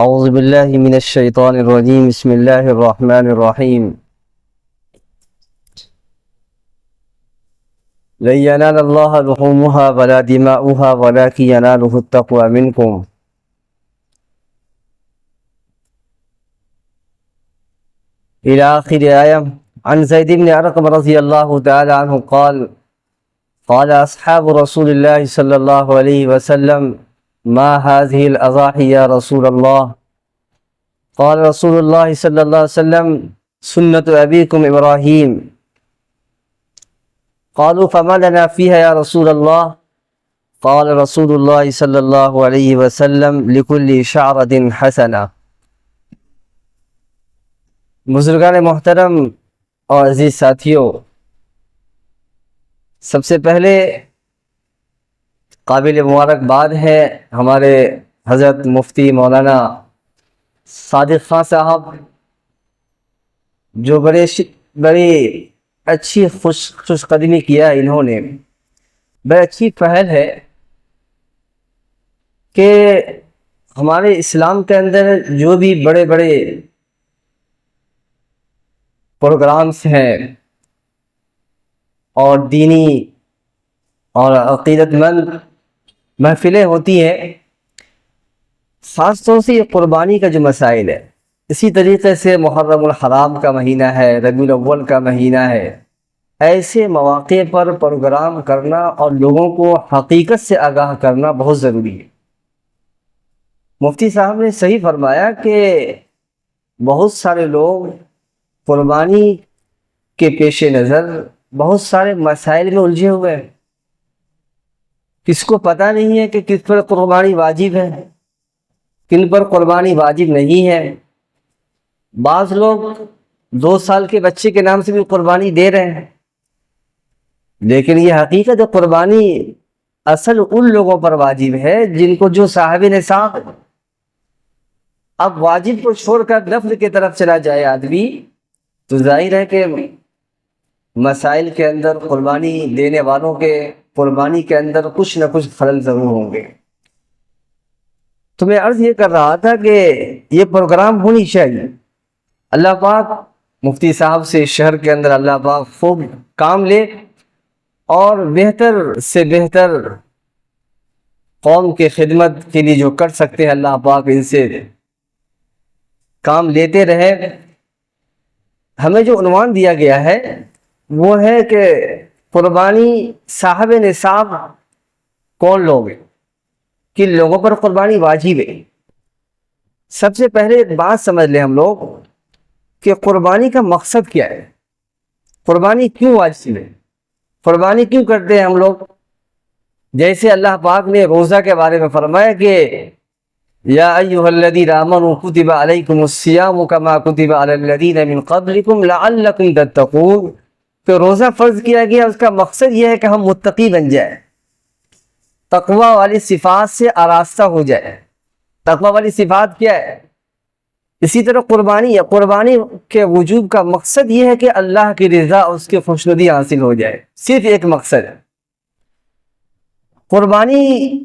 اعوذ باللہ من الشیطان الرجیم بسم اللہ الرحمن الرحیم لن ینال اللہ لحومها ولا دماؤها ولكن ینالہ التقوى منکم الى آخر آیہ. عن زید بن ارقم رضی اللہ تعالی عنہ قال قال اصحاب رسول اللہ صلی اللہ علیہ وسلم ما هذه الاضاحی یا رسول اللہ قال رسول اللہ صلی اللہ علیہ وسلم سنت ابیکم ابراہیم قالوا فما لنا فيها يا رسول الله قال رسول الله صلی اللہ علیہ وسلم لكل شعرة حسنة. بزرگان محترم اور عزیز ساتھیوں، سب سے پہلے قابل مبارکباد ہے ہمارے حضرت مفتی مولانا صادق خان صاحب، جو بڑی اچھی خوش قدمی کیا ہے. انہوں نے بڑی اچھی پہل ہے کہ ہمارے اسلام کے اندر جو بھی بڑے بڑے پروگرامز ہیں اور دینی اور عقیدت مند محفلیں ہوتی ہیں، خاص طور سے یہ قربانی کا جو مسائل ہے، اسی طریقے سے محرم الحرام کا مہینہ ہے، ربیع الاول کا مہینہ ہے، ایسے مواقع پر پروگرام کرنا اور لوگوں کو حقیقت سے آگاہ کرنا بہت ضروری ہے. مفتی صاحب نے صحیح فرمایا کہ بہت سارے لوگ قربانی کے پیش نظر بہت سارے مسائل میں الجھے ہوئے ہیں. کس کو پتہ نہیں ہے کہ کس پر قربانی واجب ہے، کن پر قربانی واجب نہیں ہے. بعض لوگ 2 سال کے بچے کے نام سے بھی قربانی دے رہے ہیں، لیکن یہ حقیقت ہے قربانی اصل ان لوگوں پر واجب ہے جن کو جو صاحب نصاب. اب واجب کو چھوڑ کر نفل کی طرف چلا جائے آدمی تو ظاہر ہے کہ مسائل کے اندر قربانی دینے والوں کے قربانی کے اندر کچھ نہ کچھ خلل ضرور ہوں گے. تو میں عرض یہ کر رہا تھا کہ یہ پروگرام ہونی چاہیے. اللہ پاک مفتی صاحب سے شہر کے اندر اللہ پاک خوب کام لے اور بہتر سے بہتر قوم کے خدمت کے لیے جو کر سکتے ہیں اللہ پاک ان سے کام لیتے رہے. ہمیں جو عنوان دیا گیا ہے وہ ہے کہ قربانی صاحب نصاب کون لوگ ہیں، کن لوگوں پر قربانی واجب ہے. سب سے پہلے ایک بات سمجھ لیں ہم لوگ کہ قربانی کا مقصد کیا ہے، قربانی کیوں واجب ہے، قربانی کیوں کرتے ہیں ہم لوگ. جیسے اللہ پاک نے روزہ کے بارے میں فرمایا کہ یا ایھا الذین آمنوا کتب علیکم الصیام کما کتب علی الذین من قبلکم لعلکم تتقون. تو روزہ فرض کیا گیا، اس کا مقصد یہ ہے کہ ہم متقی بن جائیں، تقوی والی صفات سے آراستہ ہو جائے. تقوی والی صفات کیا ہے؟ اسی طرح قربانی ہے. قربانی کے وجوب کا مقصد یہ ہے کہ اللہ کی رضا اور اس کی خوشنودی حاصل ہو جائے. صرف ایک مقصد ہے. قربانی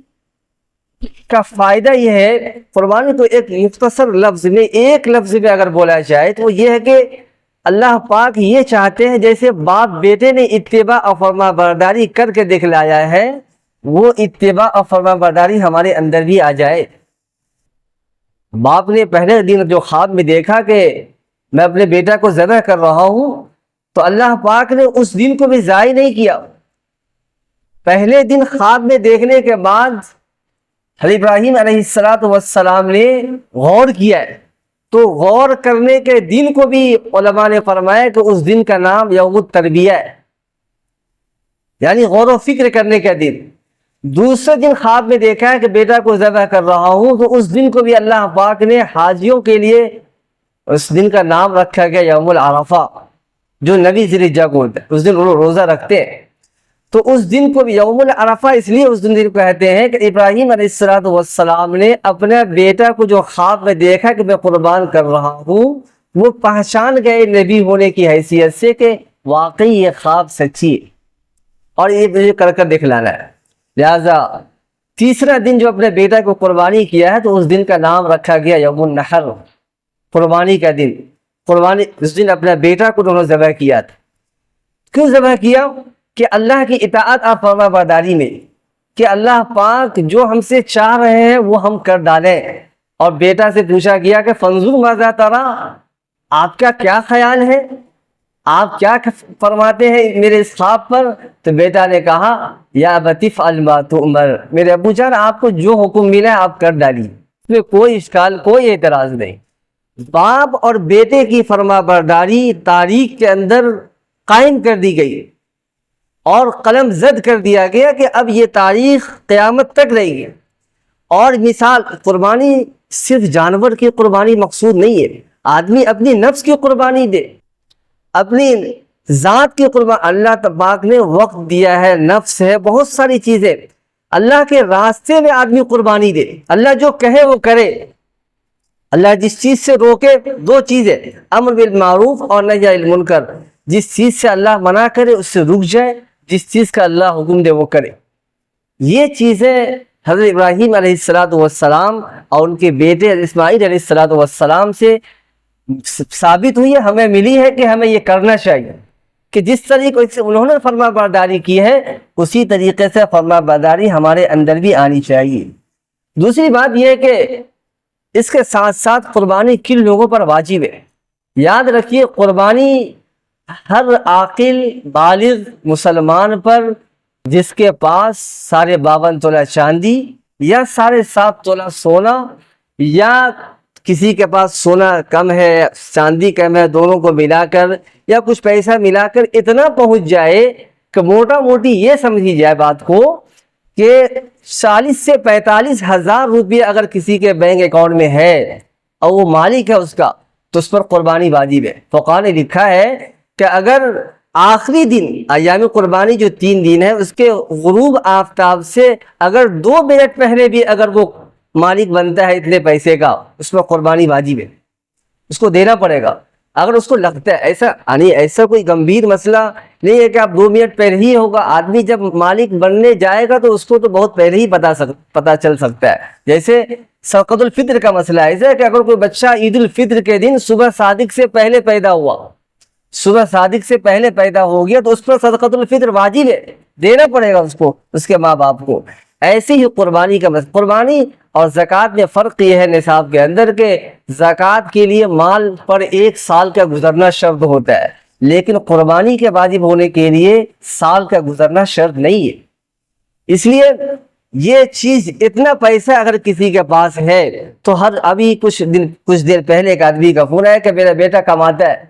کا فائدہ یہ ہے، قربانی تو ایک مختصر لفظ میں، ایک لفظ میں اگر بولا جائے تو یہ ہے کہ اللہ پاک یہ چاہتے ہیں جیسے باپ بیٹے نے اتباع اور فرما برداری کر کے دکھلایا ہے، وہ اتباع اور فرما برداری ہمارے اندر بھی آ جائے. باپ نے پہلے دن جو خواب میں دیکھا کہ میں اپنے بیٹا کو ذبح کر رہا ہوں، تو اللہ پاک نے اس دن کو بھی ضائع نہیں کیا. پہلے دن خواب میں دیکھنے کے بعد حضرت ابراہیم علیہ السلام نے غور کیا ہے، تو غور کرنے کے دن کو بھی علماء نے فرمایا کہ اس دن کا نام یوم التربیہ ہے، یعنی غور و فکر کرنے کا دن. دوسرے دن خواب میں دیکھا ہے کہ بیٹا کو ذبح کر رہا ہوں، تو اس دن کو بھی اللہ پاک نے حاجیوں کے لیے اس دن کا نام رکھا گیا یوم العرفہ، جو نبی ذی الحجہ کو ہوتا ہے، اس دن وہ روزہ رکھتے ہیں. تو اس دن کو بھی یوم العرفہ اس لیے اس دن کو کہتے ہیں کہ ابراہیم علیہ السلام نے اپنے بیٹا کو جو خواب میں دیکھا کہ میں قربان کر رہا ہوں، وہ پہچان گئے نبی ہونے کی حیثیت سے کہ واقعی یہ خواب سچی ہے اور یہ مجھے کر دکھلانا ہے. لہذا تیسرا دن جو اپنے بیٹا کو قربانی کیا ہے تو اس دن کا نام رکھا گیا یوم النحر، قربانی کا دن۔ قربانی اس دن اپنا بیٹا کو انہوں نے ذبح کیا تھا۔ کیوں ذبح کیا؟ کہ اللہ کی اطاعت اور فرما برداری میں، کہ اللہ پاک جو ہم سے چاہ رہے ہیں وہ ہم کر ڈالیں۔ اور بیٹا سے پوچھا گیا کہ فانظر ماذا ترى، آپ کا کیا خیال ہے، آپ کیا فرماتے ہیں میرے اس خواب پر؟ تو بیٹا نے کہا یا ابت افعل ما تؤمر، میرے ابو جان آپ کو جو حکم ملا ہے آپ کر ڈالیے، اس میں کوئی اشکال کوئی اعتراض نہیں۔ باپ اور بیٹے کی فرما برداری تاریخ کے اندر قائم کر دی گئی اور قلم زد کر دیا گیا کہ اب یہ تاریخ قیامت تک رہے گی۔ اور مثال، قربانی صرف جانور کی قربانی مقصود نہیں ہے، آدمی اپنی نفس کی قربانی دے، اپنی ذات کی قربانی۔ اللہ تبارک نے وقت دیا ہے، نفس ہے، بہت ساری چیزیں، اللہ کے راستے میں آدمی قربانی دے۔ اللہ جو کہے وہ کرے، اللہ جس چیز سے روکے، دو چیزیں، امر بالمعروف اور نہی عن المنکر، جس چیز سے اللہ منع کرے اس سے رک جائے، جس چیز کا اللہ حکم دے وہ کرے۔ یہ چیزیں حضرت ابراہیم علیہ السلام اور ان کے بیٹے اسماعیل علیہ السلام سے ثابت ہوئی ہے، ہمیں ملی ہے کہ ہمیں یہ کرنا چاہیے، کہ جس طریقے سے انہوں نے فرما برداری کی ہے اسی طریقے سے فرما برداری ہمارے اندر بھی آنی چاہیے۔ دوسری بات یہ ہے کہ اس کے ساتھ ساتھ قربانی کن لوگوں پر واجب ہے؟ یاد رکھیے، قربانی ہر عاقل بالغ مسلمان پر جس کے پاس 52.5 تولہ چاندی یا 7.5 تولہ سونا، یا کسی کے پاس سونا کم ہے چاندی کم ہے، دونوں کو ملا کر یا کچھ پیسہ ملا کر اتنا پہنچ جائے کہ موٹا موٹی یہ سمجھی جائے بات کو کہ 40 سے 45 ہزار روپیہ اگر کسی کے بینک اکاؤنٹ میں ہے اور وہ مالک ہے اس کا، تو اس پر قربانی واجب ہے۔ فقہاء نے لکھا ہے کہ اگر آخری دن ایام قربانی جو 3 دن ہے اس کے غروب آفتاب سے اگر 2 منٹ پہلے بھی اگر وہ مالک بنتا ہے اتنے پیسے کا، اس پر قربانی واجب ہے، اس کو دینا پڑے گا۔ اگر اس کو لگتا ہے ایسا کوئی گمبھیر مسئلہ نہیں ہے کہ آپ 2 منٹ پہلے ہی ہوگا، آدمی جب مالک بننے جائے گا تو اس کو تو بہت پہلے ہی پتہ چل سکتا ہے۔ جیسے صدقۃ الفطر کا مسئلہ ہے، ایسا کہ اگر کوئی بچہ عید الفطر کے دن صبح صادق سے پہلے پیدا ہوا، صبح صادق سے پہلے پیدا ہو گیا تو اس پر صدقۃ الفطر واجب ہے، دینا پڑے گا اس کو، اس کے ماں باپ کو۔ ایسے ہی قربانی کا مسئلہ، قربانی اور زکوٰۃ میں فرق یہ ہے نصاب کے اندر کہ زکوٰۃ کے لیے مال پر 1 سال کا گزرنا شرط ہوتا ہے، لیکن قربانی کے واجب ہونے کے لیے سال کا گزرنا شرط نہیں ہے۔ اس لیے یہ چیز، اتنا پیسہ اگر کسی کے پاس ہے تو ابھی کچھ دیر پہلے ایک آدمی کا فون ہے کہ میرا بیٹا کماتا ہے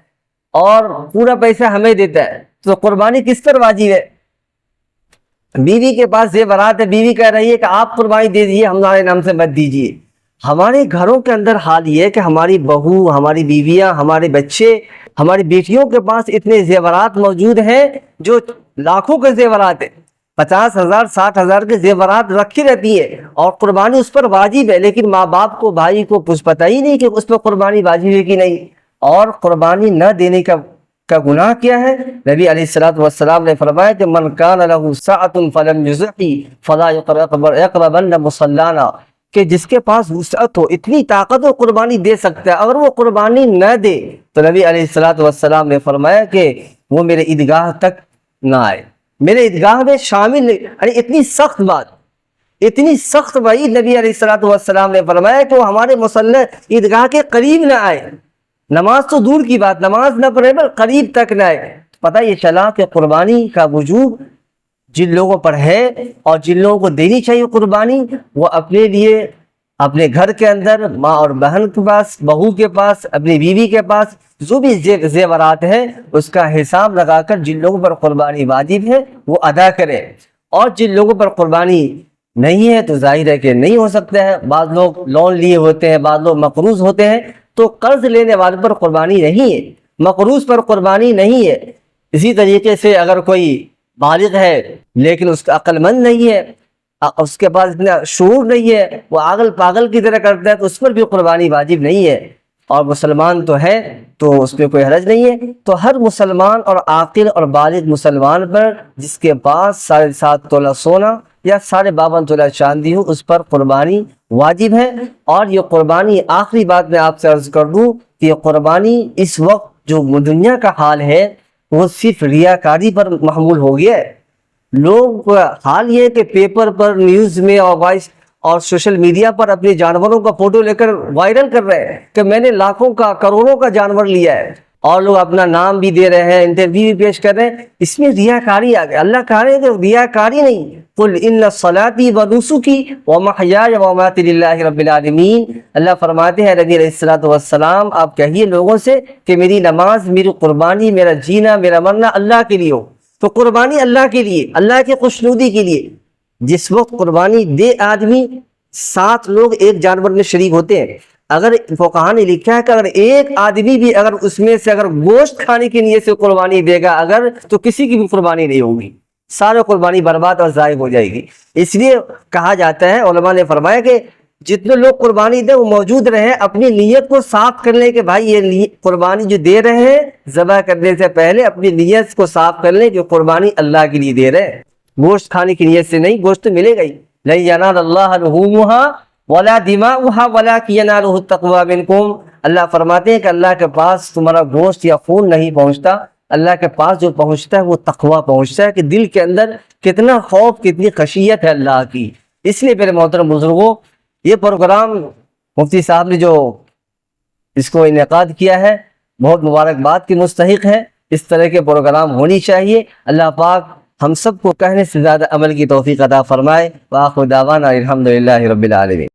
اور پورا پیسہ ہمیں دیتا ہے، تو قربانی کس پر واجب ہے؟ بیوی کے پاس زیورات ہے، بیوی کہہ رہی ہے کہ آپ قربانی دے دیجیے، ہمارے نام سے مت دیجیے۔ ہمارے گھروں کے اندر حال یہ ہے کہ ہماری بہو، ہماری بیویاں، ہمارے بچے، ہماری بیٹیوں کے پاس اتنے زیورات موجود ہیں جو لاکھوں کے زیورات ہیں، 50,000 60,000 کے زیورات رکھی رہتی ہے، اور قربانی اس پر واجب ہے، لیکن ماں باپ کو، بھائی کو کچھ پتہ ہی نہیں کہ اس پر قربانی واجب ہے کہ نہیں۔ اور قربانی نہ دینے کا گناہ کیا ہے؟ نبی علیہ السلام نے فرمایا کہ من کان لہ سعۃ فلم یضحی فلا یقربن مصلانا، کہ جس کے پاس وسعت ہو، اتنی طاقت ہو، قربانی دے سکتا ہے، اگر وہ قربانی نہ دے تو نبی علیہ السلام نے فرمایا کہ وہ میرے عیدگاہ تک نہ آئے، میرے عیدگاہ میں شامل نہیں۔ یعنی اتنی سخت بات، اتنی سخت وعید نبی علیہ السلام نے فرمایا کہ وہ ہمارے مصلی عیدگاہ کے قریب نہ آئے، نماز تو دور کی بات، نماز نہ پڑھے بل قریب تک نہ آئے۔ پتہ یہ چلا کہ قربانی کا وجوب جن لوگوں پر ہے اور جن لوگوں کو دینی چاہیے قربانی، وہ اپنے لیے، اپنے گھر کے اندر ماں اور بہن کے پاس، بہو کے پاس، اپنی بیوی کے پاس جو بھی زیورات ہیں اس کا حساب لگا کر جن لوگوں پر قربانی واجب ہے وہ ادا کرے، اور جن لوگوں پر قربانی نہیں ہے تو ظاہر ہے کہ نہیں ہو سکتا ہے۔ بعض لوگ لون لیے ہوتے ہیں، بعض لوگ مقروض ہوتے ہیں، تو قرض لینے والے پر قربانی نہیں ہے، مقروض پر قربانی نہیں ہے۔ اسی طریقے سے اگر کوئی بالغ ہے لیکن اس کا عقل مند نہیں ہے، اس کے پاس اتنا شعور نہیں ہے، وہ آگل پاگل کی طرح کرتا ہے، تو اس پر بھی قربانی واجب نہیں ہے، اور مسلمان تو ہے تو اس میں کوئی حرج نہیں ہے۔ تو ہر مسلمان اور عاقل اور بالغ مسلمان پر جس کے پاس 7.5 تولہ سونا یا 52.5 تولہ چاندی ہو، اس پر قربانی واجب ہے۔ اور یہ قربانی، آخری بات میں آپ سے عرض کر دوں کہ یہ قربانی اس وقت جو دنیا کا حال ہے وہ صرف ریاکاری پر محمول ہو گیا ہے۔ لوگ کا حال یہ ہے کہ پیپر پر، نیوز میں اور سوشل میڈیا پر اپنے جانوروں کا فوٹو لے کر وائرل کر رہے ہیں کہ میں نے لاکھوں کا، کروڑوں کا جانور لیا ہے، اور لوگ اپنا نام بھی دے رہے ہیں، انٹرویو بھی پیش کر رہے ہیں۔ اس میں ریاکاری آ گیا۔ اللہ کہہ رہے ہیں کہ ریاکاری نہیں، قل ان صلاتی و نسکی و محیای و مماتی للہ رب العالمین۔ اللہ فرماتے ہیں نبی علیہ الصلوۃ والسلام آپ کہیے لوگوں سے کہ میری نماز، میری قربانی، میرا جینا، میرا مرنا اللہ کے لیے ہو۔ تو قربانی اللہ کے لیے، اللہ کی خوشنودی کے لیے۔ جس وقت قربانی دے آدمی، 7 لوگ ایک جانور میں شریک ہوتے ہیں۔ اگر فقہاء نے لکھا ہے کہ اگر ایک آدمی بھی اگر اس میں سے اگر گوشت کھانے کی نیت سے قربانی دے گا اگر، تو کسی کی بھی قربانی نہیں ہوگی، سارے قربانی برباد اور ضائع ہو جائے گی۔ اس لیے کہا جاتا ہے، علماء نے فرمایا کہ جتنے لوگ قربانی دیں وہ موجود رہیں، اپنی نیت کو صاف کر لیں کہ بھائی یہ قربانی جو دے رہے ہیں، ذبح کرنے سے پہلے اپنی نیت کو صاف کر لیں کہ قربانی اللہ کے لیے دے رہے ہیں، گوشت کھانے کی نیت سے نہیں۔ گوشت تو ملے گا ہی، لن ینال اللہ لحومها ولا دماؤها ولکن ینالہ التقوی منکم۔ اللہ فرماتے ہیں کہ اللہ کے پاس تمہارا گوشت یا خون نہیں پہنچتا، اللہ کے پاس جو پہنچتا ہے وہ تقوی پہنچتا ہے، کہ دل کے اندر کتنا خوف، کتنی خشیت ہے اللہ کی۔ اس لیے میرے محترم بزرگوں، یہ پروگرام مفتی صاحب نے جو اس کو انعقاد کیا ہے بہت مبارکباد کی مستحق ہے۔ اس طرح کے پروگرام ہونی چاہیے۔ اللہ پاک ہم سب کو کہنے سے زیادہ عمل کی توفیق عطا فرمائے۔ وآخر دعوانا الحمدللہ رب العالمین۔